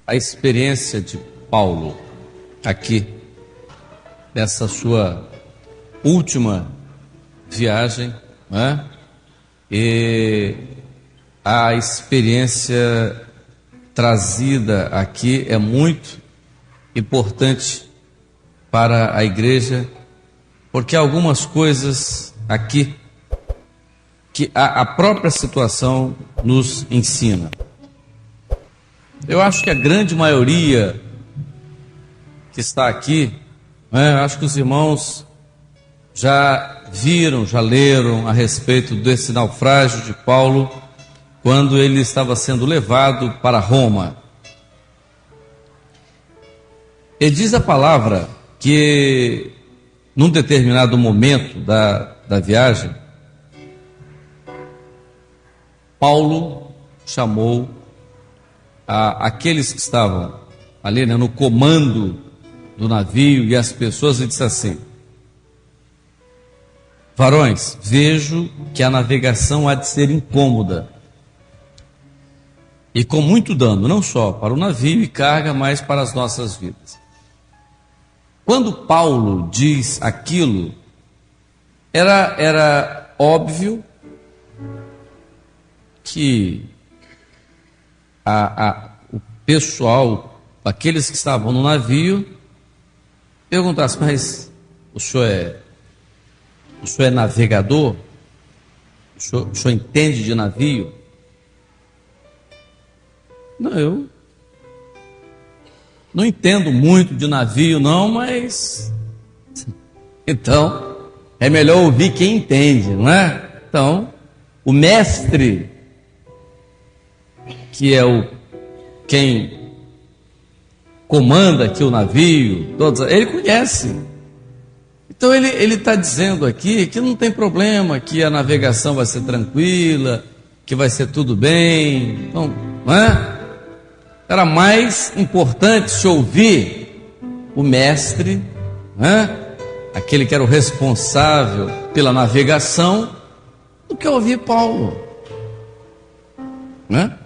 a experiência de Paulo aqui, nessa sua última viagem, né? E a experiência trazida aqui é muito importante para a igreja, porque algumas coisas aqui que a própria situação nos ensina. Eu acho que a grande maioria que está aqui, né, acho que os irmãos já viram, já leram a respeito desse naufrágio de Paulo, quando ele estava sendo levado para Roma. E diz a palavra que, num determinado momento da viagem, Paulo chamou aqueles que estavam ali, né, no comando do navio e as pessoas, e disse assim: varões, vejo que a navegação há de ser incômoda e com muito dano, não só para o navio e carga, mas para as nossas vidas. Quando Paulo diz aquilo, era óbvio que o pessoal, aqueles que estavam no navio, perguntassem: mas o senhor é navegador? O senhor entende de navio? Não, eu não entendo muito de navio não, mas então é melhor ouvir quem entende, não é? Então, o mestre, que é quem comanda aqui o navio, ele conhece. Então ele está dizendo aqui que não tem problema, que a navegação vai ser tranquila, que vai ser tudo bem. Então, não é? Era mais importante se ouvir o mestre, né? Aquele que era o responsável pela navegação, do que ouvir Paulo, né?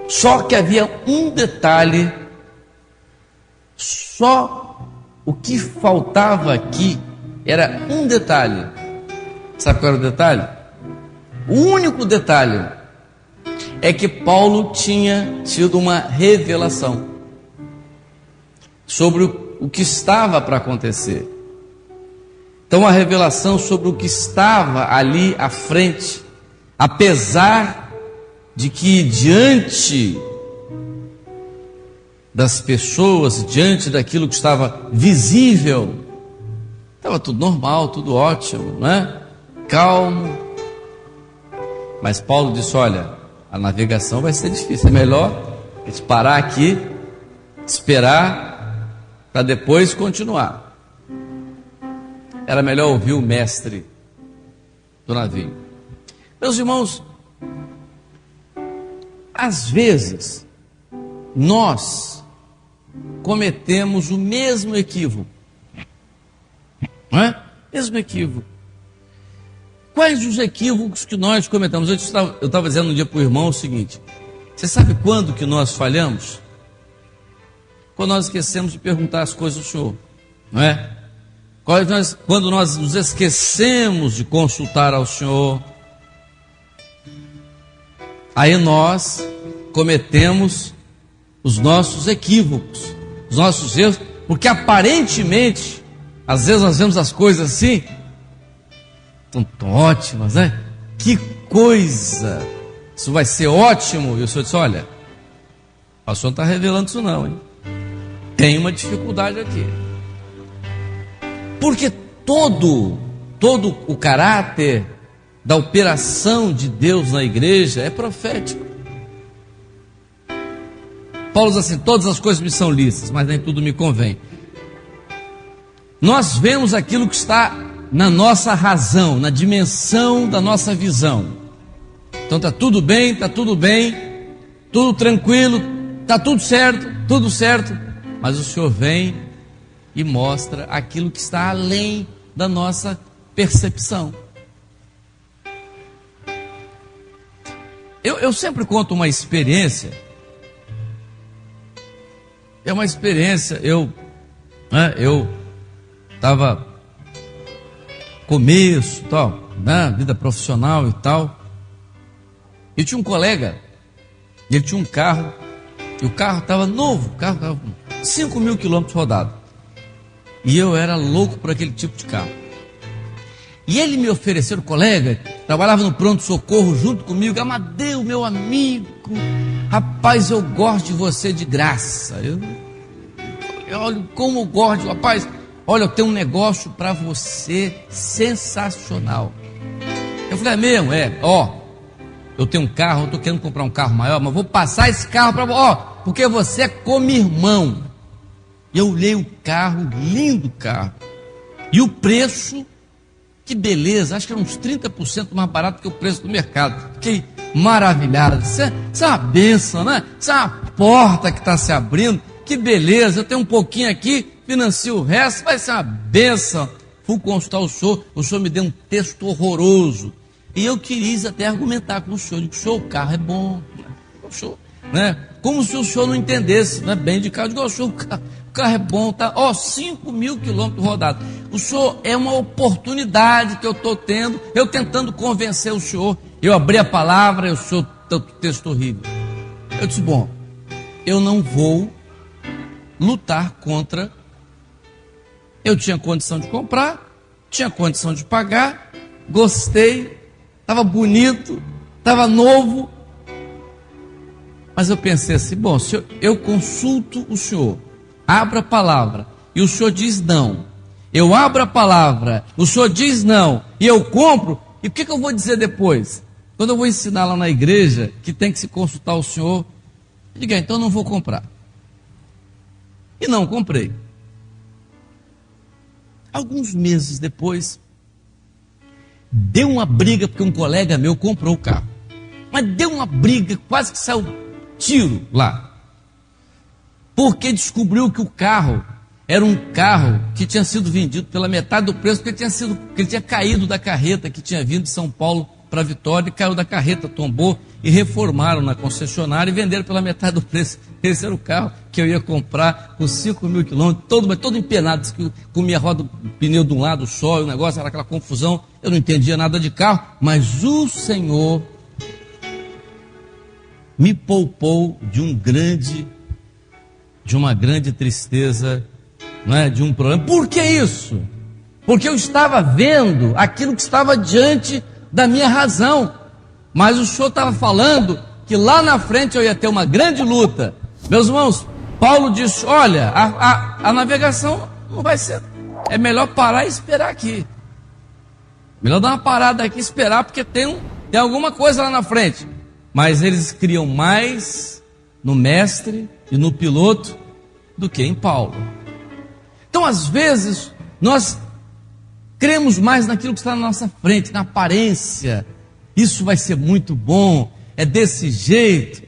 Só que havia um detalhe, só o que faltava aqui era um detalhe. Sabe qual era o detalhe? O único detalhe é que Paulo tinha tido uma revelação sobre o que estava para acontecer. Então, a revelação sobre o que estava ali à frente, apesar de que diante das pessoas, diante daquilo que estava visível, estava tudo normal, tudo ótimo, né? Calmo. Mas Paulo disse: olha, a navegação vai ser difícil, é melhor a gente parar aqui, esperar, para depois continuar. Era melhor ouvir o mestre do navio. Meus irmãos, às vezes nós cometemos o mesmo equívoco, não é? Mesmo equívoco. Quais os equívocos que nós cometemos? Eu estava dizendo um dia para o irmão o seguinte: você sabe quando que nós falhamos? Quando nós esquecemos de perguntar as coisas do Senhor, não é? Quando nós nos esquecemos de consultar ao Senhor, aí nós cometemos os nossos equívocos, os nossos erros, porque aparentemente, às vezes nós vemos as coisas assim, tão ótimas, né? Que coisa! Isso vai ser ótimo. E o Senhor disse: olha, o pastor não está revelando isso não, hein? Tem uma dificuldade aqui. Porque todo o caráter da operação de Deus na igreja é profético. Paulo diz assim: todas as coisas me são lícitas, mas nem tudo me convém. Nós vemos aquilo que está na nossa razão, na dimensão da nossa visão. Então está tudo bem, tudo tranquilo, está tudo certo, mas o Senhor vem e mostra aquilo que está além da nossa percepção. Eu sempre conto uma experiência É uma experiência. Eu estava começo, tal, né, vida profissional e tal. E tinha um colega, ele tinha um carro, e o carro estava novo, o carro estava com 5.000 quilômetros rodados. E eu era louco por aquele tipo de carro. E ele me ofereceu, o colega, trabalhava no pronto-socorro junto comigo, Amadeu, meu amigo, rapaz, eu gosto de você de graça. Olha como eu gosto, rapaz, olha, eu tenho um negócio para você sensacional. Eu falei, é mesmo? Eu tenho um carro, eu estou querendo comprar um carro maior, mas vou passar esse carro para você, porque você é como irmão. Eu olhei o carro, lindo carro, e o preço, que beleza, acho que era uns 30% mais barato que o preço do mercado. Fiquei maravilhado. Isso é uma bênção, né? Isso é uma porta que está se abrindo. Que beleza, eu tenho um pouquinho aqui, financio o resto, vai ser uma bênção. Fui consultar o senhor me deu um texto horroroso. E eu quis até argumentar com o senhor. Digo, senhor, o carro é bom. O senhor, né? Como se o senhor não entendesse, né? Bem de carro. Digo, o senhor, o carro é bom, tá? 5.000 quilômetros rodados. O senhor, é uma oportunidade que eu estou tendo, eu tentando convencer o senhor. Eu abri a palavra, o senhor, tanto texto horrível. Eu disse, bom, eu não vou lutar contra. Eu tinha condição de comprar, tinha condição de pagar, gostei, estava bonito, estava novo, mas eu pensei assim, bom, se eu consulto o senhor, abro a palavra, e o senhor diz não, eu abro a palavra, o senhor diz não, e eu compro, e o que eu vou dizer depois? Quando eu vou ensinar lá na igreja, que tem que se consultar o senhor, eu digo, então eu não vou comprar. E não comprei. Alguns meses depois, deu uma briga, porque um colega meu comprou o carro. Mas deu uma briga, quase que saiu tiro lá. Porque descobriu que o carro era um carro que tinha sido vendido pela metade do preço, porque ele tinha caído da carreta que tinha vindo de São Paulo para Vitória, e caiu da carreta, tombou, e reformaram na concessionária e venderam pela metade do preço. Esse era o carro que eu ia comprar com 5.000 quilômetros, todo empenado, comia roda, pneu de um lado só, o negócio era aquela confusão, eu não entendia nada de carro, mas o Senhor me poupou de uma grande tristeza, não é? De um problema. Por que isso? Porque eu estava vendo aquilo que estava diante da minha razão, mas o senhor estava falando que lá na frente eu ia ter uma grande luta. Meus irmãos, Paulo disse, olha, a navegação não vai ser, é melhor parar e esperar aqui, melhor dar uma parada aqui e esperar, porque tem alguma coisa lá na frente. Mas eles criam mais no mestre e no piloto do que em Paulo. Então às vezes nós cremos mais naquilo que está na nossa frente, na aparência. Isso vai ser muito bom, é desse jeito,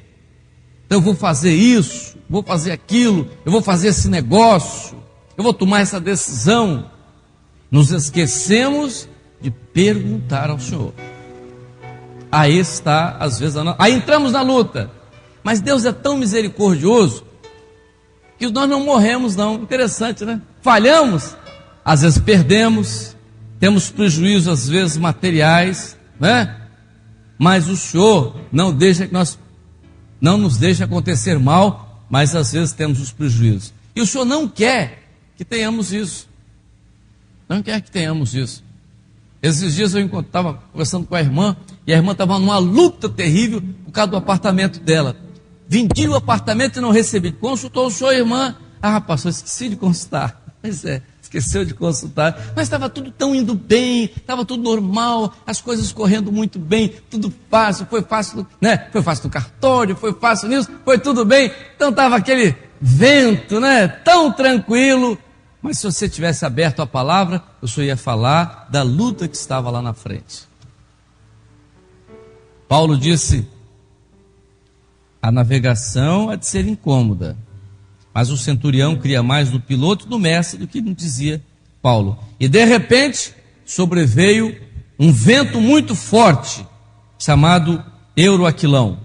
então eu vou fazer isso, vou fazer aquilo, eu vou fazer esse negócio, eu vou tomar essa decisão. Nos esquecemos de perguntar ao Senhor. Aí está, às vezes, aí entramos na luta, mas Deus é tão misericordioso que nós não morremos não. Interessante, né? Falhamos, às vezes perdemos, temos prejuízos às vezes materiais, né? Mas o Senhor não nos deixa acontecer mal, mas às vezes temos os prejuízos. E o Senhor não quer que tenhamos isso. Não quer que tenhamos isso. Esses dias eu estava conversando com a irmã, e a irmã estava numa luta terrível por causa do apartamento dela. Vendi o apartamento e não recebi. Consultou o senhor, irmã? Ah, pastor, esqueci de consultar. Pois é, esqueceu de consultar. Mas estava tudo tão indo bem, estava tudo normal, as coisas correndo muito bem, tudo fácil, foi fácil, né? Foi fácil no cartório, foi fácil nisso, foi tudo bem. Então estava aquele vento, né? Tão tranquilo. Mas se você tivesse aberto a palavra, o senhor ia falar da luta que estava lá na frente. Paulo disse, a navegação é de ser incômoda, mas o centurião cria mais no piloto e no mestre do que não dizia Paulo. E de repente sobreveio um vento muito forte, chamado Euroaquilão.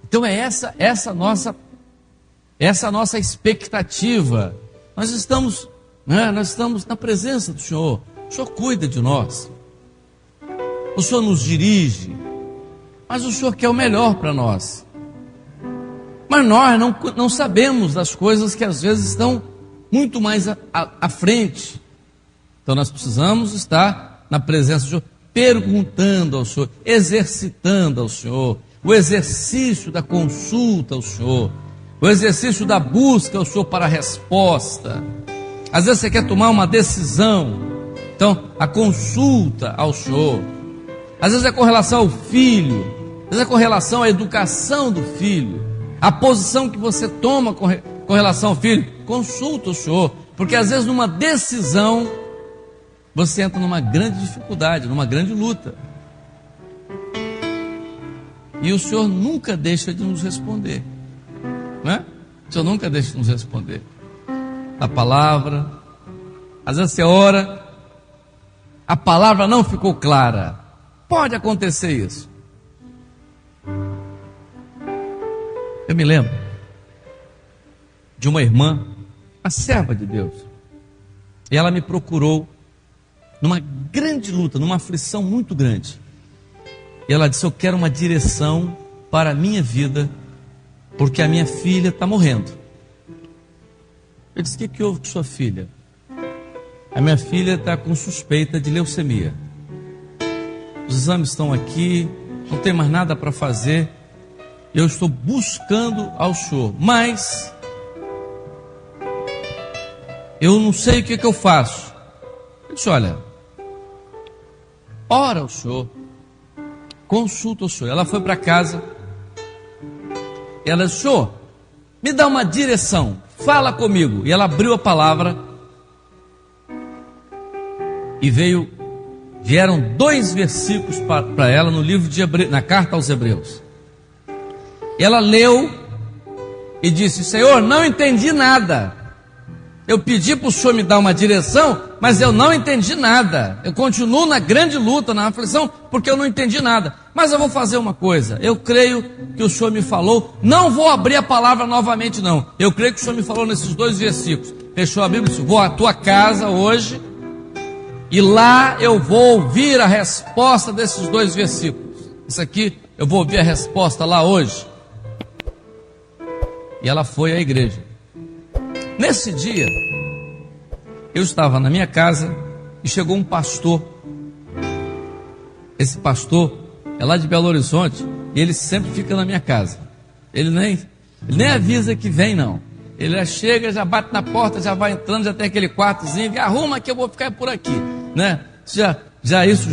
Então é essa a nossa expectativa. Nós estamos na presença do Senhor. O Senhor cuida de nós. O Senhor nos dirige. Mas o Senhor quer o melhor para nós. Mas nós não sabemos das coisas que às vezes estão muito mais à frente. Então nós precisamos estar na presença do Senhor, perguntando ao Senhor, exercitando ao Senhor, o exercício da consulta ao Senhor, o exercício da busca ao Senhor para a resposta. Às vezes você quer tomar uma decisão, então a consulta ao Senhor. Às vezes é com relação ao filho, às vezes é com relação à educação do filho, a posição que você toma com relação ao filho, consulta o Senhor, porque às vezes numa decisão você entra numa grande dificuldade, numa grande luta. E o Senhor nunca deixa de nos responder, não é? O Senhor nunca deixa de nos responder. A palavra, às vezes você ora, a palavra não ficou clara. Pode acontecer isso. Eu me lembro de uma irmã, uma serva de Deus, e ela me procurou numa grande luta, numa aflição muito grande. E ela disse: eu quero uma direção para a minha vida, porque a minha filha está morrendo. Eu disse: o que houve com sua filha? A minha filha está com suspeita de leucemia. Os exames estão aqui, não tem mais nada para fazer. Eu estou buscando ao Senhor, mas eu não sei o que eu faço. Eu disse: olha, ora ao Senhor, consulta o Senhor. Ela foi para casa, ela disse: Senhor, me dá uma direção, fala comigo. E ela abriu a palavra e vieram 2 versículos para ela no livro de Hebreus, na carta aos Hebreus. Ela leu e disse: Senhor, não entendi nada. Eu pedi para o Senhor me dar uma direção, mas eu não entendi nada. Eu continuo na grande luta, na aflição, porque eu não entendi nada. Mas eu vou fazer uma coisa. Eu creio que o Senhor me falou. Não vou abrir a palavra novamente, não. Eu creio que o Senhor me falou nesses 2 versículos. Fechou a Bíblia e disse: vou à tua casa hoje, e lá eu vou ouvir a resposta desses 2 versículos. Isso aqui, eu vou ouvir a resposta lá hoje. E ela foi à igreja. Nesse dia, eu estava na minha casa e chegou um pastor. Esse pastor é lá de Belo Horizonte e ele sempre fica na minha casa. Ele nem avisa que vem, não. Ele já chega, já bate na porta, já vai entrando, já tem aquele quartozinho, e arruma que eu vou ficar por aqui, né? Já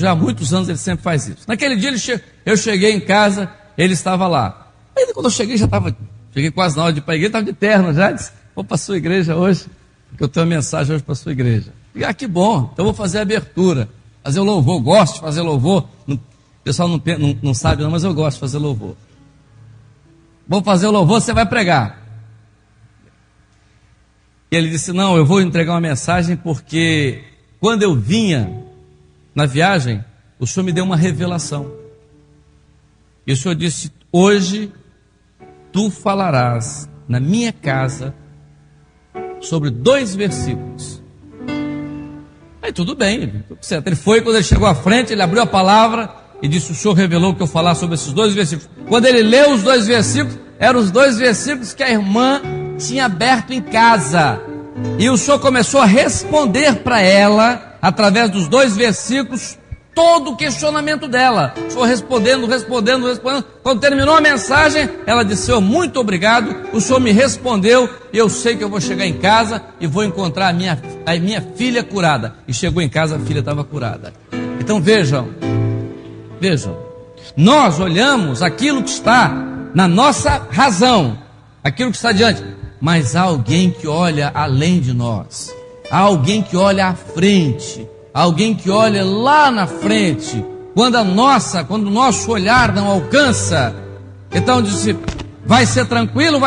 há muitos anos ele sempre faz isso. Naquele dia eu cheguei em casa, ele estava lá. Aí quando eu cheguei cheguei quase na hora de ir para a igreja, estava de terno já, disse: vou para a sua igreja hoje, porque eu tenho uma mensagem hoje para a sua igreja. E, que bom, então eu vou fazer a abertura, fazer o louvor. Gosto de fazer louvor. O pessoal não sabe não, mas eu gosto de fazer louvor. Vou fazer o louvor, você vai pregar. E ele disse: não, eu vou entregar uma mensagem, porque quando eu vinha na viagem, o Senhor me deu uma revelação. E o Senhor disse: hoje tu falarás na minha casa sobre 2 versículos. Aí tudo bem, tudo certo. Ele foi, quando ele chegou à frente, ele abriu a palavra e disse: o Senhor revelou que eu falar sobre esses 2 versículos. Quando ele leu os 2 versículos, eram os 2 versículos que a irmã tinha aberto em casa. E o Senhor começou a responder para ela, através dos 2 versículos, todo o questionamento dela. O Senhor respondendo. Quando terminou a mensagem, ela disse: Senhor, muito obrigado, o Senhor me respondeu, e eu sei que eu vou chegar em casa e vou encontrar a minha filha curada. E chegou em casa, a filha estava curada. Então vejam, nós olhamos aquilo que está na nossa razão, aquilo que está diante, mas há alguém que olha além de nós, há alguém que olha à frente, alguém que olha lá na frente, quando o nosso olhar não alcança. Então disse: vai ser tranquilo,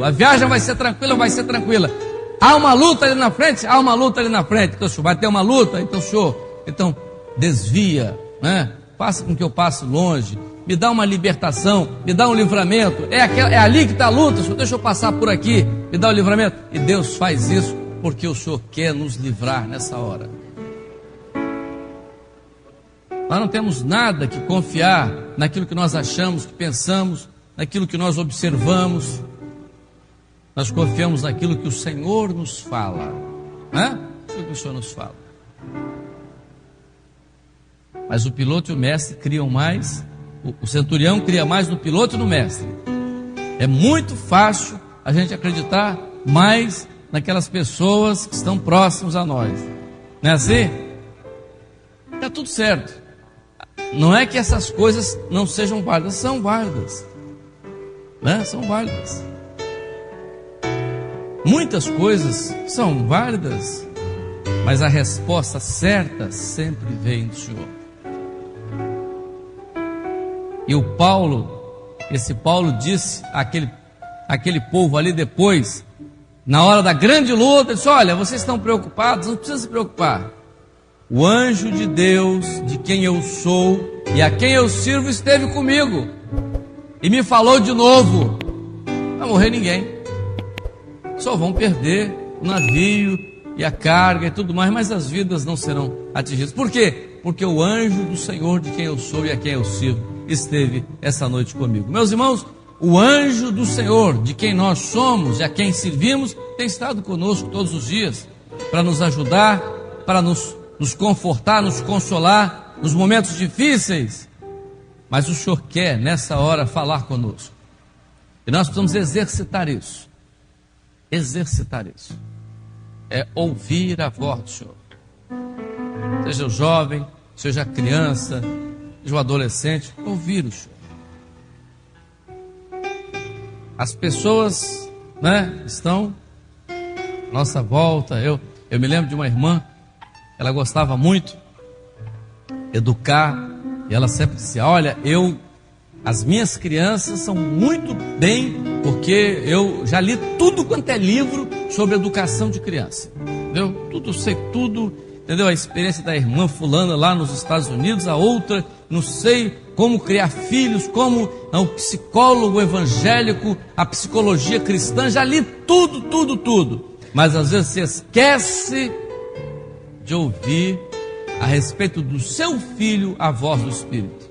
a viagem vai ser tranquila, há uma luta ali na frente, então o Senhor vai ter uma luta, então Senhor, desvia, né? Faça com que eu passe longe, me dá uma libertação, me dá um livramento. É ali que está a luta, Senhor, deixa eu passar por aqui, me dá o livramento. E Deus faz isso porque o Senhor quer nos livrar nessa hora. Nós não temos nada que confiar naquilo que nós achamos, que pensamos, naquilo que nós observamos. Nós confiamos naquilo que o Senhor nos fala, né? Aquilo que o Senhor nos fala. Mas o piloto e o mestre criam mais, o centurião cria mais no piloto e no mestre. É muito fácil a gente acreditar mais naquelas pessoas que estão próximas a nós. Não é assim? Está tudo certo. Não é que essas coisas não sejam válidas, são válidas, né? São válidas. Muitas coisas são válidas, mas a resposta certa sempre vem do Senhor. E o esse Paulo disse àquele povo ali depois, na hora da grande luta, ele disse: olha, vocês estão preocupados, não precisam se preocupar. O anjo de Deus, de quem eu sou e a quem eu sirvo, esteve comigo e me falou de novo: não vai morrer ninguém, só vão perder o navio e a carga e tudo mais, mas as vidas não serão atingidas. Por quê? Porque o anjo do Senhor, de quem eu sou e a quem eu sirvo, esteve essa noite comigo. Meus irmãos, o anjo do Senhor, de quem nós somos e a quem servimos, tem estado conosco todos os dias para nos ajudar, para nos confortar, nos consolar nos momentos difíceis. Mas o Senhor quer nessa hora falar conosco, e nós precisamos exercitar isso. Exercitar isso é ouvir a voz do Senhor. Seja o jovem, seja a criança, seja o adolescente, ouvir o Senhor. As pessoas, né, estão à nossa volta. Eu me lembro de uma irmã, ela gostava muito de educar, e ela sempre dizia: olha, as minhas crianças são muito bem, porque eu já li tudo quanto é livro sobre educação de criança, entendeu? Tudo, sei tudo, entendeu? A experiência da irmã fulana lá nos Estados Unidos, a outra, não sei como criar filhos, como o psicólogo evangélico, a psicologia cristã, já li tudo. Mas às vezes você esquece de ouvir a respeito do seu filho a voz do Espírito.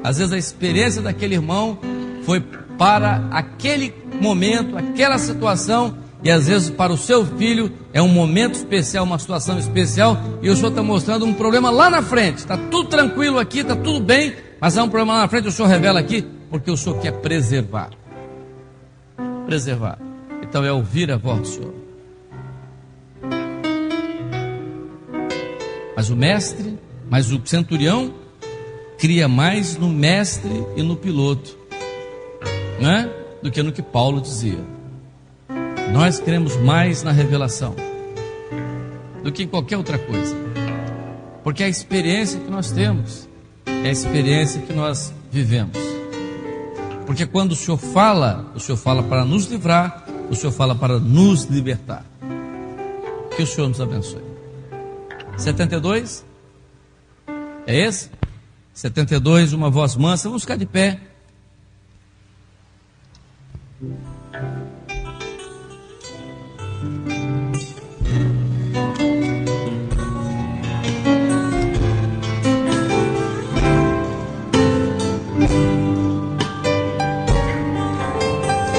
Às vezes a experiência daquele irmão foi para aquele momento, aquela situação, e às vezes para o seu filho é um momento especial, uma situação especial, e o Senhor está mostrando um problema lá na frente. Está tudo tranquilo aqui, está tudo bem, mas há um problema lá na frente, o Senhor revela aqui, porque o Senhor quer preservar. Preservar. Então é ouvir a voz do Senhor. Mas o centurião cria mais no mestre e no piloto, né, do que no que Paulo dizia. Nós cremos mais na revelação do que em qualquer outra coisa, porque é a experiência que nós temos, é a experiência que nós vivemos. Porque quando o Senhor fala para nos livrar, o Senhor fala para nos libertar. Que o Senhor nos abençoe. 72? É esse? 72, uma voz mansa. Vamos ficar de pé.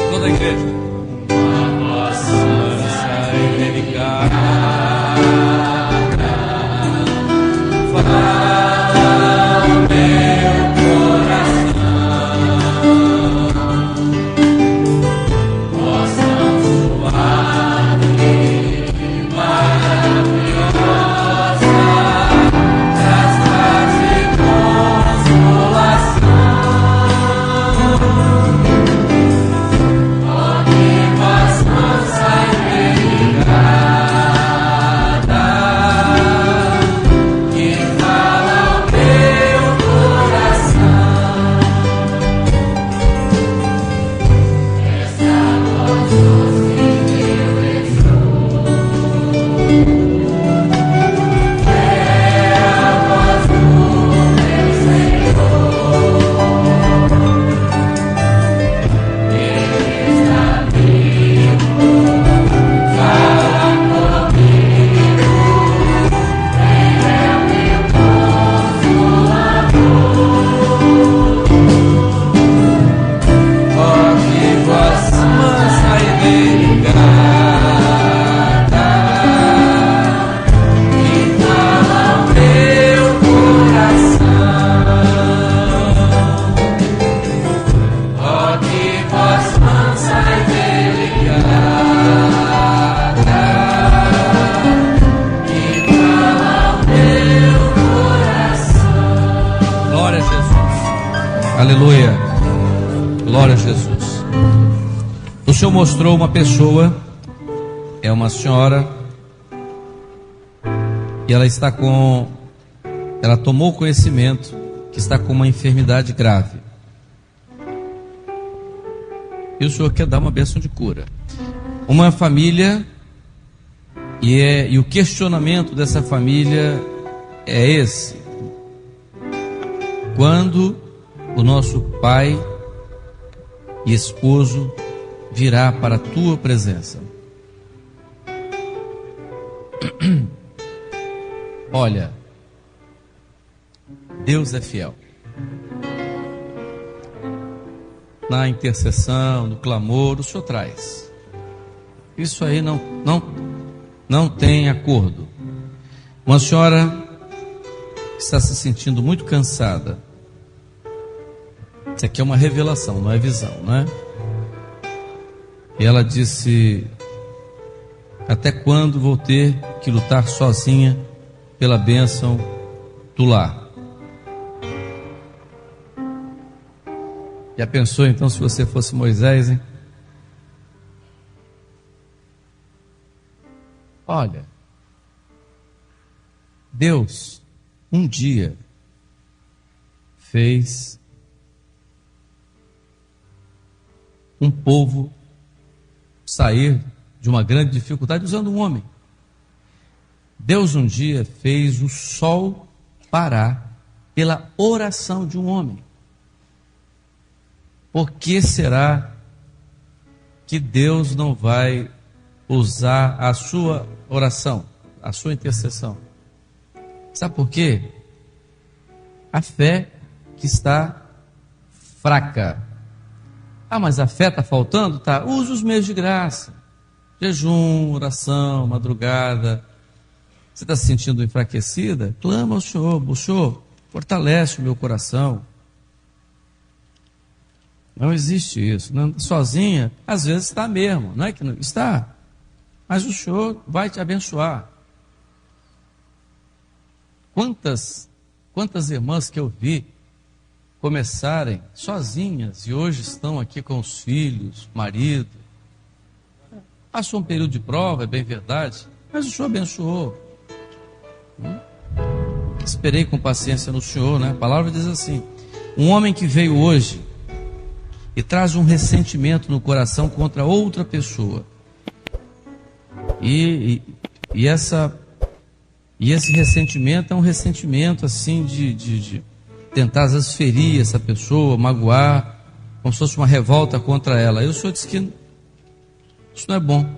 Toda a igreja. A voz mansa e delicada. Oh, Glória a Jesus. O Senhor mostrou uma pessoa, é uma senhora, e ela tomou conhecimento que está com uma enfermidade grave. E o Senhor quer dar uma bênção de cura. Uma família, e o questionamento dessa família é esse: quando o nosso pai e esposo virá para a tua presença? Olha, Deus é fiel. Na intercessão, no clamor, o Senhor traz. Isso aí não tem acordo. Uma senhora está se sentindo muito cansada. Isso aqui é uma revelação, não é visão, não é? E ela disse: até quando vou ter que lutar sozinha pela bênção do lar? Já pensou então se você fosse Moisés, hein? Olha, Deus um dia fez um povo sair de uma grande dificuldade usando um homem. Deus um dia fez o sol parar pela oração de um homem. Por que será que Deus não vai usar a sua oração, a sua intercessão? Sabe por quê? A fé que está fraca. Ah, mas a fé está faltando? Tá. Use os meios de graça. Jejum, oração, madrugada. Você está se sentindo enfraquecida? Clama ao Senhor. O Senhor fortalece o meu coração. Não existe isso. Não, sozinha, às vezes está mesmo. Não é que não está. Mas o Senhor vai te abençoar. Quantas irmãs que eu vi começarem sozinhas e hoje estão aqui com os filhos, marido. Passou um período de prova, é bem verdade, mas o Senhor abençoou. Esperei com paciência no Senhor, né? A palavra diz assim: um homem que veio hoje e traz um ressentimento no coração contra outra pessoa, e esse ressentimento é um ressentimento assim de tentar às vezes ferir essa pessoa, magoar, como se fosse uma revolta contra ela. Aí o Senhor disse que isso não é bom.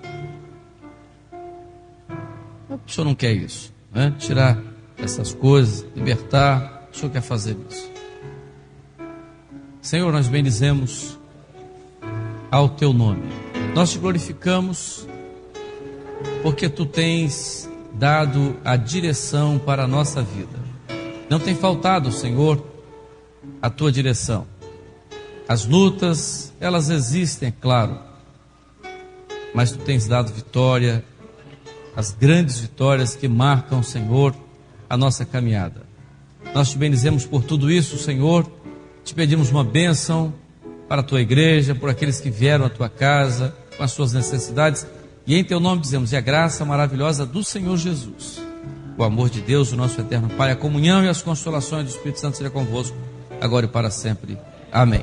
O Senhor não quer isso, né? Tirar essas coisas, libertar. O Senhor quer fazer isso. Senhor, nós bendizemos ao Teu nome. Nós Te glorificamos porque Tu tens dado a direção para a nossa vida. Não tem faltado, Senhor, a Tua direção. As lutas, elas existem, é claro, mas Tu tens dado vitória, as grandes vitórias que marcam, Senhor, a nossa caminhada. Nós Te bendizemos por tudo isso, Senhor. Te pedimos uma bênção para a Tua igreja, por aqueles que vieram à Tua casa com as suas necessidades. E em Teu nome dizemos: e a graça maravilhosa do Senhor Jesus, o amor de Deus, o nosso eterno Pai, a comunhão e as consolações do Espírito Santo seja convosco, agora e para sempre. Amém.